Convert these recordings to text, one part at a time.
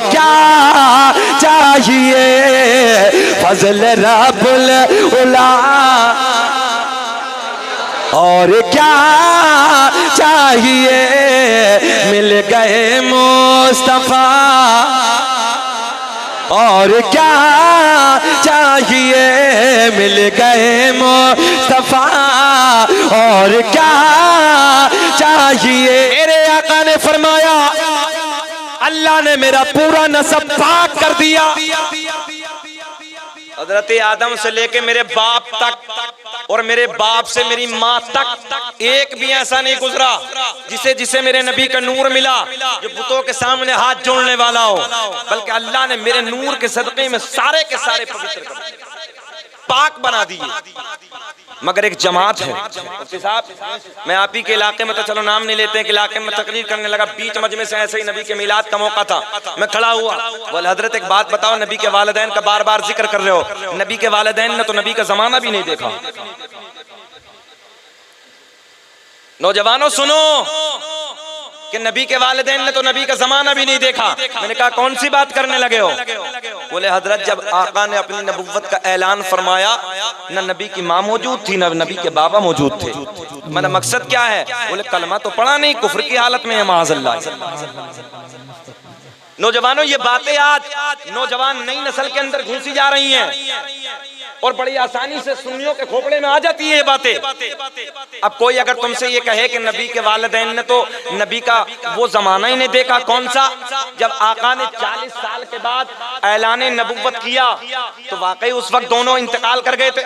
क्या चाहिए फजल रब्बुल उला, और क्या चाहिए मिल गए मुस्तफा, और क्या चाहिए मिल गए मुस्तफा, और क्या चाहिए। मेरे आका ने फरमाया अल्लाह ने मेरा पूरा नसब पाक कर दिया, हजरत आदम से लेके मेरे बाप तक और मेरे बाप से मेरी माँ तक एक भी ऐसा नहीं गुजरा जिसे जिसे मेरे नबी का नूर मिला जो बुतों के सामने हाथ जोड़ने वाला हो, बल्कि अल्लाह ने मेरे नूर के सदक़े में सारे के सारे पवित्र कर दिए, पाक बना दिए। मगर एक जमात है मुफ्ती साहब, मैं आप ही के इलाके में, तो चलो नाम नहीं लेते हैं, कि इलाके में तकरीर करने लगा, बीच मजमे से ऐसे ही नबी के मिलाद का मौका था, मैं खड़ा हुआ, बोले हजरत एक बात बताओ, नबी के वालिदैन का बार बार जिक्र कर रहे हो, नबी के वालिदैन ने तो नबी का जमाना भी नहीं देखा। नौजवानों सुनो कि नबी के वालिदैन ने तो नबी का जमाना भी नहीं देखा। मैंने कहा कौन सी बात करने लगे हो? बोले हजरत जब आका ने अपनी नबुव्वत का ऐलान फरमाया, न नबी की माँ मौजूद थी, न नबी के बाबा मौजूद थे। मैंने मकसद क्या है? बोले कलमा तो पढ़ा नहीं, कुफ्र की हालत में है माज़अल्लाह। नौजवानों ये बातें आज नौजवान नई नस्ल के अंदर घुसी जा रही हैं और बड़ी आसानी से सुन्नियों के खोपड़े में आ जाती है ये बातें। अब कोई अगर तुमसे ये कहे कि नबी के वालिदैन ने तो नबी का वो जमाना ही नहीं देखा, कौन सा? जब आका ने 40 साल के बाद ऐलान नबुव्वत किया तो वाकई उस वक्त दोनों इंतकाल कर गए थे,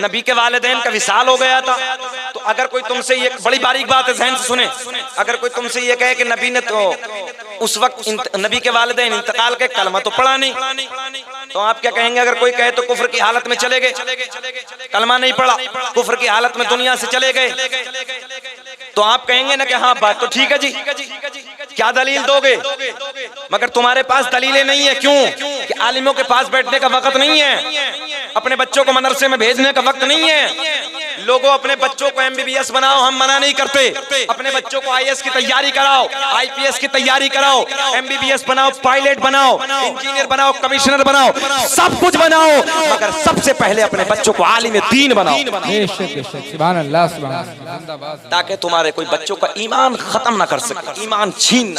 नबी के वालिदैन का विसाल हो गया था। तो अगर कोई तुमसे ये, बड़ी बारीक बात है, ज़हन से सुने, अगर कोई तुमसे ये कहे कि नबी ने तो उस वक्त नबी के वालिदैन इंतकाल के, कलमा तो पढ़ा नहीं, तो आप क्या कहेंगे? अगर कोई कहे तो कुफ्र की हालत में चले गए, कलमा नहीं पढ़ा, कुफ्र की हालत में दुनिया से चले गए, तो आप कहेंगे ना कि हाँ बात तो ठीक है जी, क्या दलील दोगे? मगर तुम्हारे पास दलीलें नहीं है। क्यों? कि आलिमों के पास बैठने का वक्त नहीं है, अपने बच्चों को मदरसे में भेजने का वक्त नहीं है। लोगों अपने बच्चों को MBBS बनाओ, हम मना नहीं करते, अपने बच्चों को IAS की तैयारी कराओ, IPS की तैयारी कराओ, MBBS बनाओ, पायलट बनाओ, इंजीनियर बनाओ, कमिश्नर बनाओ, सब कुछ बनाओ, मगर सबसे पहले अपने बच्चों को आलिम दीन बनाओ, सुभान अल्लाह, सुभान अल्लाह, ताकि तुम्हारे कोई बच्चों का ईमान खत्म ना कर सके, ईमान छीन।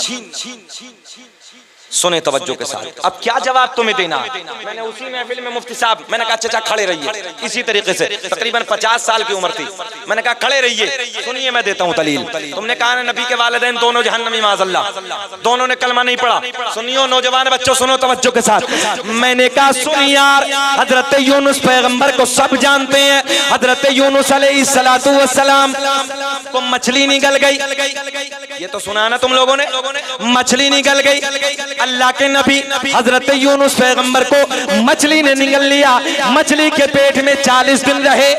सुने तवज्जो के साथ, अब क्या जवाब तुम्हें देना है? मैंने उसी महफिल में मुफ्ती साहब, मैंने कहा चाचा खड़े रहिए, इसी तरीके से तकरीबन 50 साल की उम्र थी, मैंने कहा खड़े रहिए, सुनिए मैं देता हूं दलील। तुमने कहा ना नबी के वालिदैन दोनों जहन्नमी माज़अल्लाह, दोनों ने कलमा नहीं पढ़ा। सुनियो नौजवान बच्चों, सुनो तवज्जो के साथ, मैंने कहा सुन यार, हजरत यूनुस पैगंबर को सब जानते हैं, हजरत यूनुस अलैहिस्सलातु वस्सलाम को मछली निगल गई, ये तो सुना ना तुम लोगों ने, मछली निगल गई। अल्लाह के नबी हजरत यूनुस पैगंबर को मछली ने निगल लिया, मछली के पेट में 40 दिन रहे।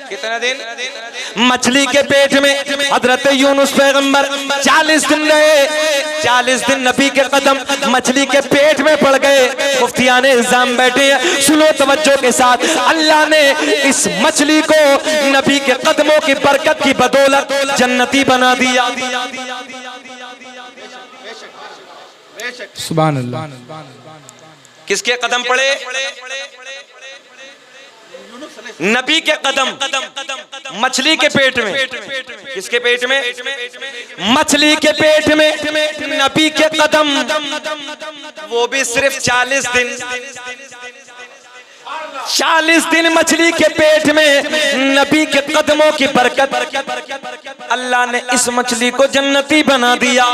कितना दिन? मछली के पेट में हजरत यूनुस पैगंबर 40 दिन रहे। 40 दिन नबी के कदम मछली के पेट में पड़ गए। मुफ्तियान इल्जाम बैठे हैं, सुनो तवज्जो के साथ, अल्लाह ने इस मछली को नबी के कदमों की बरकत की बदौलत जन्नती बना दिया। सुभान अल्लाह। किसके कदम पड़े? नबी के कदम, मछली के पेट में। किसके पेट में? मछली के पेट में नबी के कदम, वो भी सिर्फ 40 दिन। 40 दिन मछली के पेट में नबी के कदमों की बरकत, अल्लाह ने इस मछली को जन्नती बना दिया।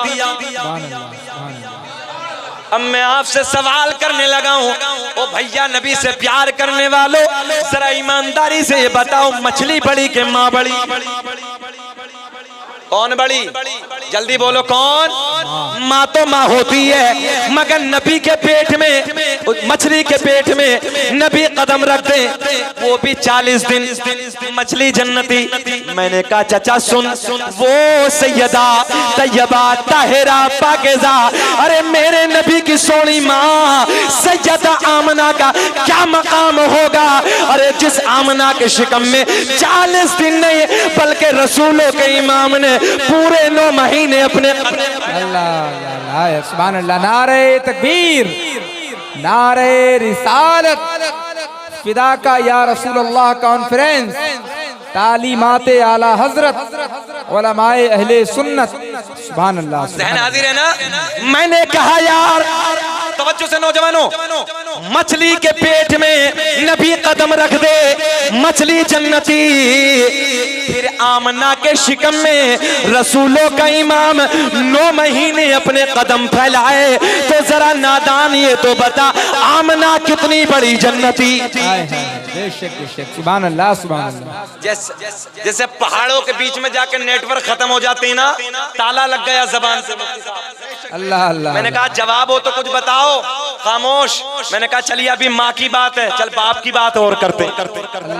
अब मैं आपसे सवाल करने लगा हूँ, ओ भैया नबी से प्यार करने वालों, जरा ईमानदारी से ये बताओ, मछली बड़ी के माँ बड़ी? कौन बड़ी? जल्दी बोलो कौन? माँ तो माँ होती है, मगर नबी के पेट में, मछली के पेट में नबी कदम रख दे, वो भी 40 दिन, मछली जन्नती। मैंने कहा चाचा सुन, वो सैयदा तैयबा ताहिरा पाकीज़ा, अरे मेरे नबी की सोनी माँ सैयदा आमना का क्या मकाम होगा? अरे जिस आमना के शिकम में 40 दिन नहीं बल्कि रसूलों के इमाम ने पूरे 9 महीने अपने अल्लाह सुभान अल्लाह। नारे तकबीर, नारे रिसालत, फिदा का या रसूल अल्लाह कॉन्फ्रेंस, तालीमाते आला हजरत, उलमाए अहले सुन्नत। सुभान अल्लाह। ज़हन हाजिर है ना? मैंने कहा यार, तवज्जो से नौजवानों, मछली के पेट में नबी कदम रख दे, मछली जन्नती। फिर आमना के शिकम में रसूलों का इमाम 9 महीने अपने कदम फैलाए, तो जरा नादान ये तो बता, आमना कितनी बड़ी जन्नती। बेशक बेशक, सुभान अल्लाह सुभान अल्लाह। जैसे पहाड़ों के बीच में जाकर नेटवर्क खत्म हो जाते हैं ना, ताला लग गया जबान से। अल्लाह अल्लाह। मैंने कहा जवाब हो तो कुछ बताओ, खामोश। मैंने कहा चलिए अभी माँ की बात है, चल बाप की बात और करते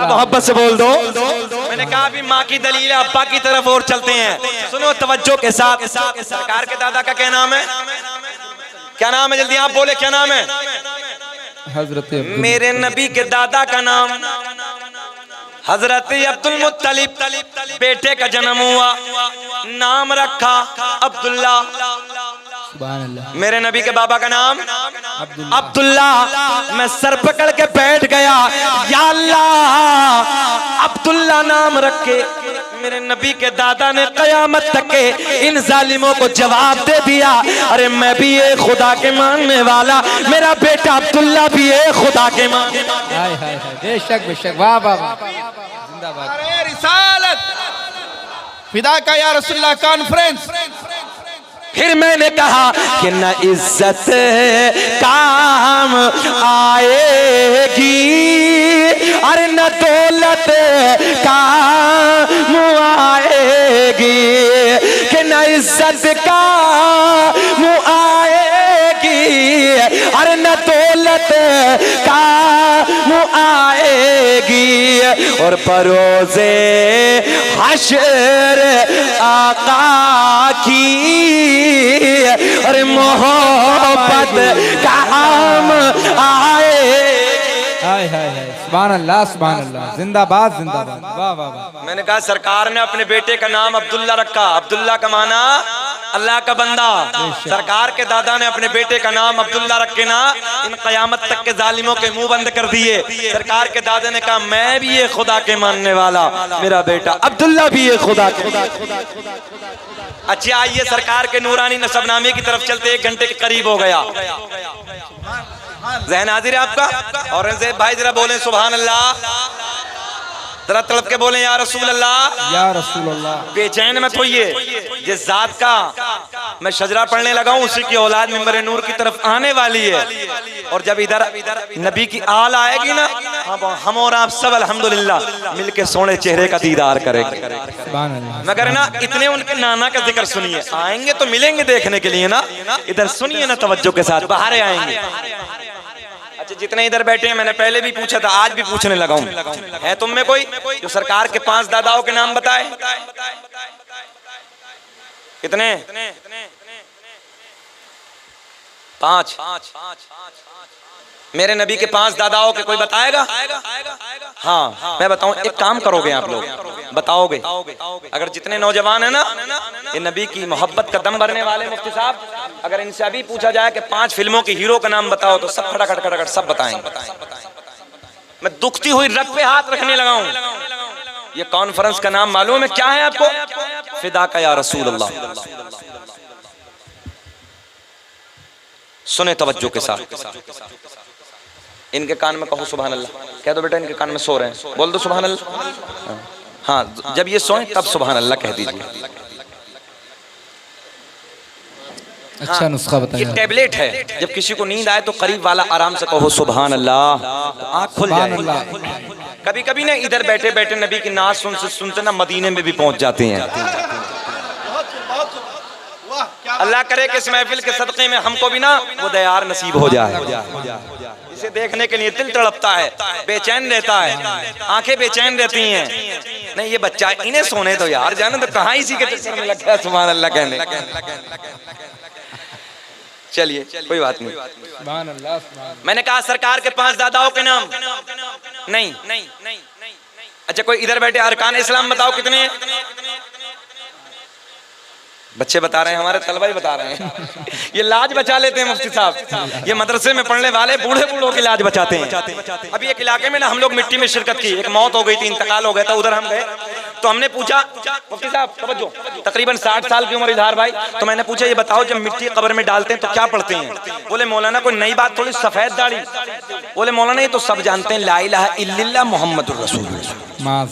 मोहब्बत से बोल दो। मैंने कहा अभी माँ की दलील है, अब्बा की तरफ और चलते हैं। सुनो तवज्जो के साथ। सरकार के दादा का क्या नाम है? क्या नाम है? जल्दी आप बोले, क्या नाम है? हजरत मेरे नबी के दादा का नाम हजरत अब्दुल मुत्तलिब। बेटे का जन्म हुआ, नाम रखा अब्दुल्ला। मेरे नबी के बाबा का नाम अब्दुल्ला। मैं सर पकड़ के बैठ गया, या अल्लाह अब्दुल्ला नाम रखे। मेरे नबी के दादा ने कयामत तक के इन जालिमों को जवाब दे दिया, अरे मैं भी ये खुदा के मानने वाला, मेरा बेटा अब्दुल्ला भी ये खुदा के मानने वाला। बेशक बेशक, वाह वाह जिंदाबाद। रिसालत, फिदा का या रसूलुल्लाह कॉन्फ्रेंस। फिर मैंने कहा कि न इज्जत काम आएगी, अरे न दौलत काम आएगी, कि न इज्जत काम आएगी, अरे न दौलत काम आएगी। और परोज़े हश्र आका की अरे मोहब्बत काम आए। हाय हाय हाय, सुभान अल्लाह सुभान अल्लाह, जिंदाबाद जिंदाबाद, वाह वाह वाह। मैंने कहा सरकार ने अपने बेटे का नाम अब्दुल्ला रखा। अब्दुल्ला का माना अल्लाह का बंदा। सरकार के दादा ने अपने बेटे का नाम अब्दुल्ला रख के ना इन कयामत तक के जालिमों के मुंह बंद कर दिए। सरकार के दादा ने कहा मैं भी ये खुदा के मानने वाला, मेरा बेटा अब्दुल्ला भी ये खुदा के। अच्छा आइए सरकार के नूरानी नसबनामे की तरफ चलते, 1 घंटे के करीब हो गया। ज़हन हाजिर है आपका? औरंगजेब भाई जरा बोले सुभान अल्लाह, जरा तड़प के बोले या रसूल अल्लाह, या रसूल अल्लाह। बेचैन मत होइए, जिस जात का मैं शजरा पढ़ने लगा हूँ उसी की औलाद मिंबर नूर की तरफ आने वाली है। और जब इधर नबी की आल आएगी ना, हम और आप सब अल्हम्दुलिल्लाह मिलके सोने चेहरे का दीदार करेंगे। मगर ना इतने उनके नाना का जिक्र सुनिए, आएंगे तो मिलेंगे देखने के लिए ना, इधर सुनिए ना तवज्जो के साथ, बाहर आएंगे। अच्छा जितने इधर बैठे हैं, मैंने पहले भी पूछा था, आज भी पूछने लगा हूँ, है तुम में कोई जो सरकार के 5 दादाओं के नाम बताए? कितने? 5। मेरे नबी के 5 दादाओं के कोई बताएगा? हाँ मैं बताऊं, एक काम करोगे आप लोग, बताओगे? अगर जितने नौजवान है ना, ये नबी की मोहब्बत का दम भरने वाले मुफ्ती साहब, अगर इनसे अभी पूछा जाए कि 5 फिल्मों के हीरो का नाम बताओ, तो सब खटाखट खटाखट सब बताएंगे। मैं दुखती हुई रग पे हाथ रखने लगा हूं। ये कॉन्फ्रेंस का नाम मालूम है क्या है आपको? फिदा का या रसूल अल्लाह। सुने तवज्जो के साथ, इनके कान में कहो सुभान अल्लाह, कह दो बेटा इनके कान में सो रहे हैं, बोल दो सुभान अल्लाह। हाँ जब ये सोए तब सुभान अल्लाह कह दीजिए। अच्छा नुस्खा बताइए। ये टैबलेट है, जब किसी को नींद आए तो करीब वाला आराम से कहो सुभान अल्लाह, आँख खुल जाए। कभी कभी ना इधर बैठे बैठे नबी की नाज सुनते ना मदीने में भी पहुंच जाते हैं। अल्लाह करे कि इस महफिल के सदक़े में हमको भी ना वो दयार नसीब हो जाए। इसे देखने के लिए दिल तड़पता है, बेचैन रहता है, आंखें बेचैन रहती हैं। नहीं ये बच्चा, इन्हें सोने दो यार, जाने तो कहाँ इसी के चक्कर में लग गया सुभान अल्लाह कहने। चलिए कोई बात नहीं। मैंने कहा सरकार के 5 दादाओं के नाम नहीं। अच्छा कोई इधर बैठे अरकान इस्लाम बताओ कितने? बच्चे बता रहे हैं, हमारे तलबा ही बता रहे हैं। ये लाज बचा लेते हैं मुफ्ती साहब, ये मदरसे में पढ़ने वाले बूढ़े बूढ़ों की लाज बचाते हैं। अभी एक इलाके में ना हम लोग मिट्टी में शिरकत की, एक मौत हो गई थी, इंतकाल हो गया था, उधर हम गए तो हमने पूछा, मुफ्ती साहब तवज्जो, तकरीबन 60 साल की उम्र इजहार भाई, तो मैंने पूछा ये बताओ जब मिट्टी कब्र में डालते हैं तो क्या पढ़ते हैं? बोले मौलाना कोई नई बात थोड़ी, सफेद दाढ़ी। बोले मौलाना ये तो सब जानते हैं, ला इलाहा इल्लल्लाह मुहम्मदुर रसूलुल्लाह,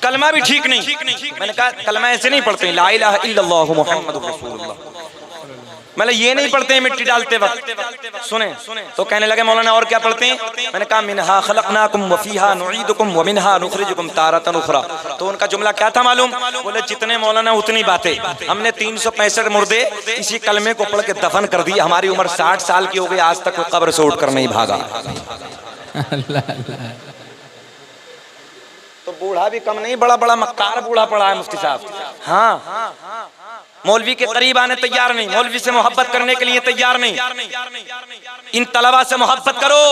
कलमा भी ठीक नहीं। मैंने कहा कलमा ऐसे नहीं पढ़ते, ला इलाहा इल्लल्लाहु मुहम्मदुर रसूलुल्लाह, मतलब ये नहीं पढ़ते हैं मिट्टी डालते वक्त। सुने तो कहने लगे मौलाना और क्या पढ़ते हैं? मैंने कहा मिनहा खलकनाकुम व फीहा नुईदुकुम व मिनहा नुखरिजुकुम तारतन उखरा। तो उनका जुमला क्या था मालूम? बोले जितने मौलाना उतनी बातें, हमने 365 मुर्दे इसी कलमे को पढ़ के दफन कर दिए, हमारी उम्र 60 साल की हो गई, आज तक कोई कब्र से उठकर नहीं भागा। तो बूढ़ा भी कम नहीं, बड़ा बड़ा मक्कार बूढ़ा पड़ा है मुफ्ती साहब। हाँ, मौलवी के करीब आने तैयार नहीं, मौलवी से मोहब्बत करने के लिए तैयार नहीं। इन तलबा से मोहब्बत करो,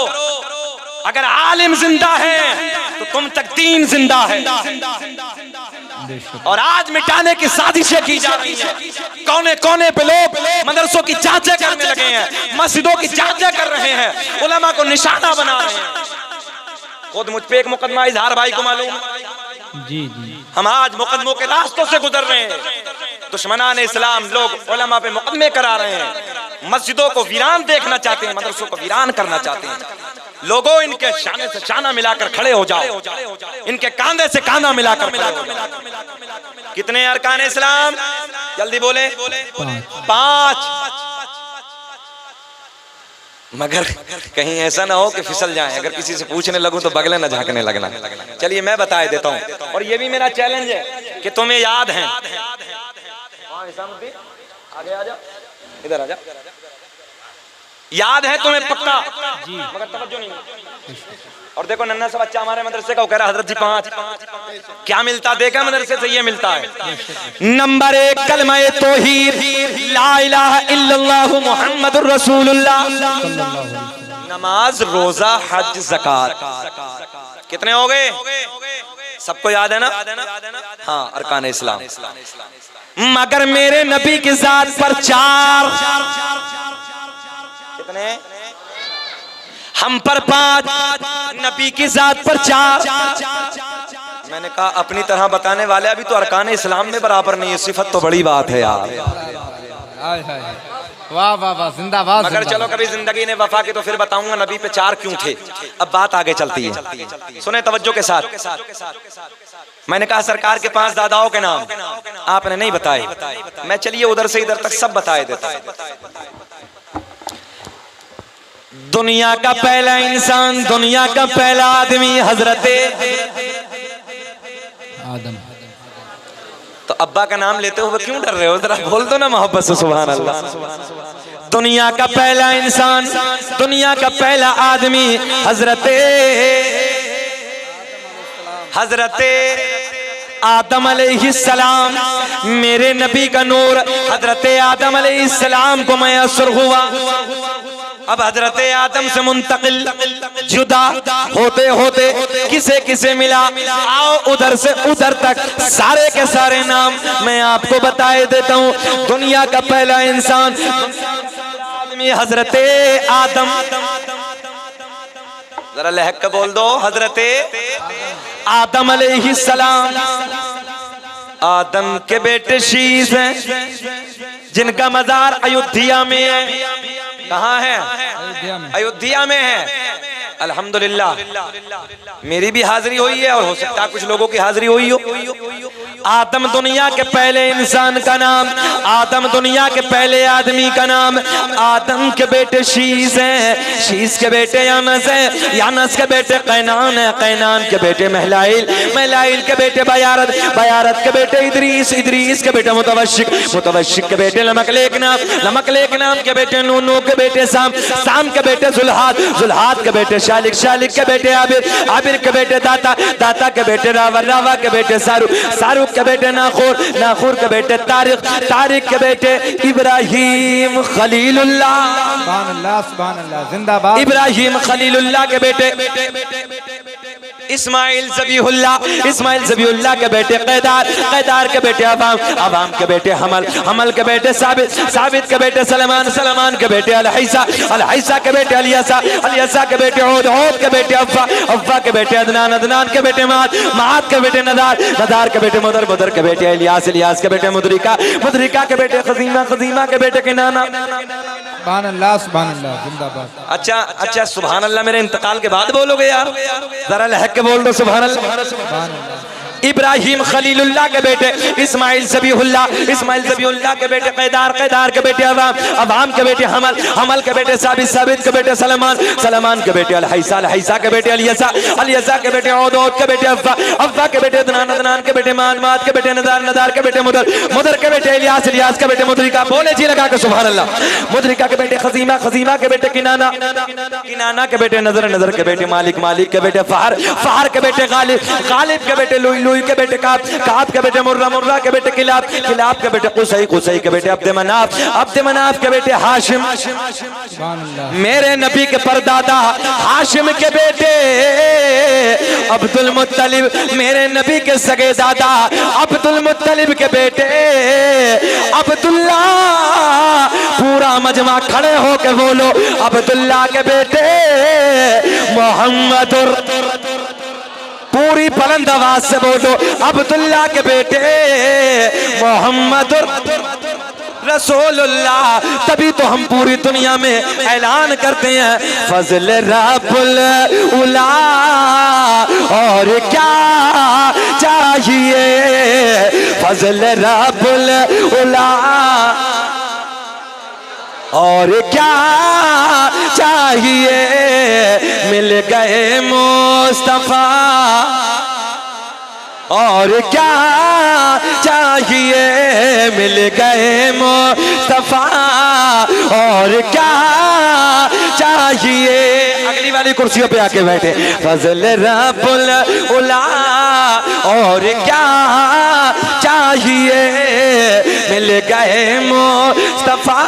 अगर आलिम जिंदा है तो तुम तक दीन जिंदा है। और आज मिटाने की साजिशें की जा रही हैं, कोने कोने पे लोग मदरसों की जांचें करने लगे हैं, मस्जिदों की जांचें कर रहे हैं, उलमा को निशाना बना रहे हैं। खुद मुझ पे एक मुकदमा इजहार भाई को मालूम, जी जी, हम आज मुकदमों के रास्तों से गुजर रहे हैं, दुश्मनान इस्लाम लोग उलमा पे मुकदमे करा रहे हैं, मस्जिदों को वीरान देखना चाहते हैं, मदरसों को वीरान करना चाहते हैं। लोगों इनके शाने से शाना मिलाकर खड़े हो जाओ, इनके कांधे से कांधा मिलाकर खड़े हो जाओ। कितने अरकान इस्लाम? जल्दी बोले। 5। मगर कहीं ऐसा ना हो कि फिसल जाए, अगर किसी से पूछने लगूं तो बगले न झांकने लगना। चलिए मैं बता देता हूं, और ये भी मेरा चैलेंज है कि तुम्हें याद है। आगे आ जा, इधर आ जा, याद है तुम्हें पक्का जी, मगर तवज्जो नहीं। और देखो नन्ना सा बच्चा हमारे मदरसे का, वो कह रहा हजरत जी 5 क्या मिलता? देखा मदरसे से ये मिलता है। नंबर 1 कलमा तौहीद, ला इलाहा इल्लल्लाहु मुहम्मदुर रसूलुल्लाह, नमाज, रोजा, हज, ज़कात। कितने हो गए? सबको याद है ना? हाँ, अरकान इस्लाम। मगर मेरे नबी की जात पर 4, कितने? हम पर 5, नबी की जात पर 4। मैंने कहा अपनी तरह बताने वाले अभी तो अरकान इस्लाम में बराबर नहीं है, सिफत तो बड़ी बात है यार। वाह वाह वाह, जिंदाबाद। मगर चलो कभी जिंदगी ने वफा की तो फिर बताऊंगा नबी पे 4 क्यों थे। अब बात आगे चलती है, सुने तवज्जो के साथ। मैंने कहा सरकार के 5 दादाओं के नाम आपने नहीं बताए, मैं चलिए उधर से इधर तक सब बताए देता हूं। दुनिया का पहला इंसान, दुनिया का पहला आदमी हजरत आदम। तो अब्बा का नाम लेते हुए क्यों डर रहे हो? जरा बोल दो ना मोहब्बत से सुभान अल्लाह। दुनिया का पहला इंसान, दुनिया का पहला आदमी हजरत आदम अलैहिस्सलाम। मेरे नबी का नूर हजरत आदम अलैहिस्सलाम को मैसर हुआ। अब हजरत आदम से मुंतकिल जुदा होते होते किसे किसे मिला? आओ उधर से उधर तक सारे के सारे नाम मैं आपको बताए देता हूँ। दुनिया का पहला इंसान आदमी हजरत आदम, जरा लहक के बोल दो, हजरत आदम अलैहिस्सलाम। आदम के बेटे शीश हैं जिनका मजार अयोध्या में है। कहाँ है? अयोध्या में है। अल्हम्दुलिल्लाह मेरी भी हाजिरी हुई है और हो सकता है कुछ लोगों की हाजिरी हुई हो। आदम दुनिया के पहले इंसान का नाम, आदम दुनिया के पहले आदमी का नाम। आदम के बेटे शीश हैं, शीश के बेटे यानस हैं, यानस के बेटे कैनान है, कैनान के बेटे महलाइल, महलाइल के बेटे बयारत, बयारत के बेटे इदरीस, इदरीस के बेटे मुतवशिक, मुतवशिक के बेटे लमकलेक नाम, लमकलेक नाम के बेटे नूनू के बेटे साम, साम के बेटे जुल्हाद, जुल्हाद के बेटे शालिक, शालिक के बेटे आबिर, आबिर के बेटे दाता, दाता के बेटे रावा, रावा के बेटे सारू, सारू के बेटे नाखूर, नाखूर के बेटे तारिक, तारिक के बेटे इब्राहिम खलीलुल्लाह। सुभान अल्लाह, सुभान अल्लाह, जिंदाबाद। इब्राहिम खलीलुल्लाह के बेटे इस्माइल ज़बीहुल्लाह के बेटे कैदार के बेटे अवाम के बेटे हमल के बेटे साबित के बेटे सलमान के बेटे अलहैसा के बेटे अलियसा के बेटे औद के बेटे अव्वा के बेटे अदनान के बेटे माद के बेटे नदार के बेटे मुदर के बेटे इलियास के बेटे मुदरिका के बेटे खजीमा के बेटे किनाना। सुभान अल्लाह जिंदाबाद। अच्छा सुभान अल्लाह मेरे इंतकाल के बाद बोलोगे यार, जरा लहक के बोल दो सुभान अल्लाह। इब्राहिम खलीलुल्लाह के बेटे इस्माइल ज़बीहुल्लाह के बेटे कैदार के बेटे अवाम के बेटे हमल के बेटे साबित के बेटे सलमान के बेटे अलहैसा के बेटे अलियसा के बेटे औद के बेटे अव्वा के बेटे अदनान के बेटे माद के बेटे नदार के बेटे मुदर के बेटे इलियास के बेटे मुदरिका, बोले जी लगा के सुभान अल्लाह। मुदरिका के बेटे खजीमा के बेटे किनाना के बेटे नजर के बेटे मालिक के बेटे फहर के बेटे गालिब के बेटे लुई के बेटे काब के बेटे मुर्रा के बेटे किलाब के बेटे कुसई के बेटे अब्द मनाफ के बेटे हाशिम। मेरे नबी के परदादा हाशिम के बेटे अब्दुल मुत्तलिब, मेरे नबी के सगे दादा अब्दुल मुत्तलिब के बेटे अब्दुल्ला। पूरा मजमा खड़े हो के बोलो अब्दुल्ला के बेटे मोहम्मदुर। पूरी बुलंद आवाज से बोलो अब्दुल्ला के बेटे मोहम्मदुर रसूलुल्लाह। तभी तो हम पूरी दुनिया में ऐलान करते हैं फजल रब्बुल उला, और क्या चाहिए फजल रब्बुल उला, और क्या चाहिए मिल गए मुस्तफा, और क्या चाहिए मिल गए मुस्तफा, और क्या चाहिए। अगली वाली कुर्सियों पे आके बैठे फजल रब्बुल उला, और क्या चाहिए मिल गए मुस्तफा,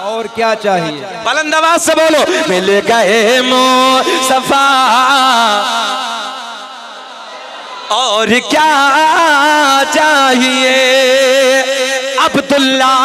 और क्या चाहिए बुलंद आवाज से बोलो मिल गए मुस्तफा, और क्या चाहिए अब्दुल्ला।